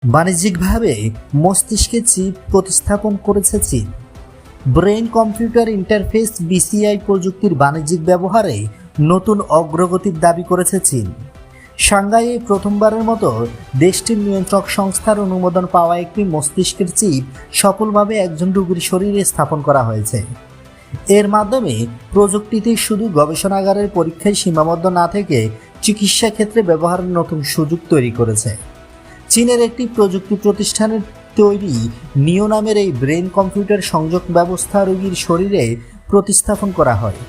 বাণিজ্যিকভাবে মস্তিষ্কে চিপ প্রতিস্থাপন করেছে চীন। ব্রেন কম্পিউটার ইন্টারফেস বিসিআই প্রযুক্তির বাণিজ্যিক ব্যবহারে নতুন অগ্রগতির দাবি করেছে চীন। সাংঘাইয়ে প্রথমবারের মতো দেশটির নিয়ন্ত্রক সংস্থার অনুমোদন পাওয়া একটি মস্তিষ্কের চিপ সফলভাবে একজন রোগীর শরীরে স্থাপন করা হয়েছে। এর মাধ্যমে প্রযুক্তিটি শুধু গবেষণাগারের পরীক্ষায় সীমাবদ্ধ না থেকে চিকিৎসা ক্ষেত্রে ব্যবহারের নতুন সুযোগ তৈরি করেছে। চীনের একটি প্রযুক্তি প্রতিষ্ঠানের তৈরি নিও নামের এই ব্রেন কম্পিউটার সংযোগ ব্যবস্থা রোগীর শরীরে প্রতিস্থাপন করা হয়।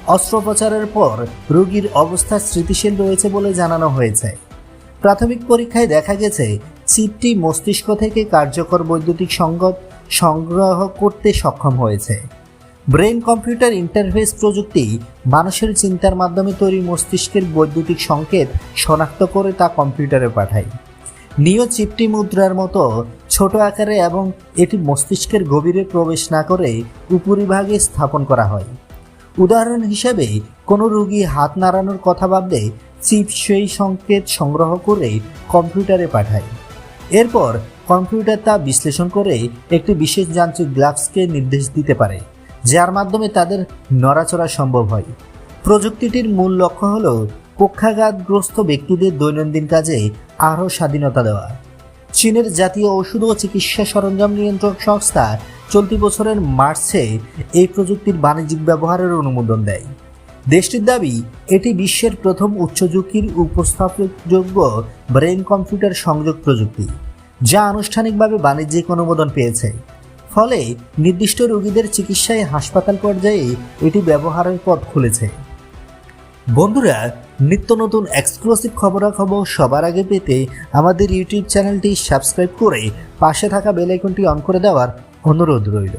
অস্ত্রোপচারের পর রোগীর অবস্থা স্থিতিশীল রয়েছে বলে জানানো হয়েছে। প্রাথমিক পরীক্ষায় দেখা গেছে চিপটি মস্তিষ্ক থেকে কার্যকর বৈদ্যুতিক সংকেত সংগ্রহ করতে সক্ষম হয়েছে। ব্রেন কম্পিউটার ইন্টারফেস প্রযুক্তি মানুষের চিন্তার মাধ্যমে তৈরি মস্তিষ্কের বৈদ্যুতিক সংকেত শনাক্ত করে তা কম্পিউটারে পাঠায়। নিও চিপটি মুদ্রার মতো ছোট আকারে এবং এটি মস্তিষ্কের গভীরে প্রবেশ না করে উপরিভাগে স্থাপন করা হয়। উদাহরণ হিসেবে কোনো রোগী হাত নাড়ানোর কথা ভাবলে চিপ সেই সংকেত সংগ্রহ করে কম্পিউটারে পাঠায়। এরপর কম্পিউটার তা বিশ্লেষণ করে একটি বিশেষ যান্ত্রিক গ্লাভসকে নির্দেশ দিতে পারে, যার মাধ্যমে তাদের নড়াচড়া সম্ভব হয়। প্রযুক্তিটির মূল লক্ষ্য হল পক্ষাঘাতগ্রস্ত ব্যক্তিদের দৈনন্দিন কাজে আরও স্বাধীনতা দেওয়া। চীনের জাতীয় ওষুধ ও চিকিৎসা সরঞ্জাম নিয়ন্ত্রক সংস্থা চলতি বছরের মার্চে এই প্রযুক্তির বাণিজ্যিক ব্যবহারের অনুমোদন দেয়। দেশটির দাবি, এটি বিশ্বের প্রথম উচ্চ ঝুঁকির উপস্থাপনযোগ্য ব্রেন কম্পিউটার সংযোগ প্রযুক্তি, যা আনুষ্ঠানিকভাবে বাণিজ্যিক অনুমোদন পেয়েছে। ফলে নির্দিষ্ট রোগীদের চিকিৎসায় হাসপাতাল পর্যায়ে এটি ব্যবহারের পথ খুলেছে। বন্ধুরা, নিত্য নতুন এক্সক্লুসিভ খবরাখবর সবার আগে পেতে আমাদের ইউটিউব চ্যানেলটি সাবস্ক্রাইব করে পাশে থাকা বেল আইকনটি অন করে দেওয়ার অনুরোধ রইল।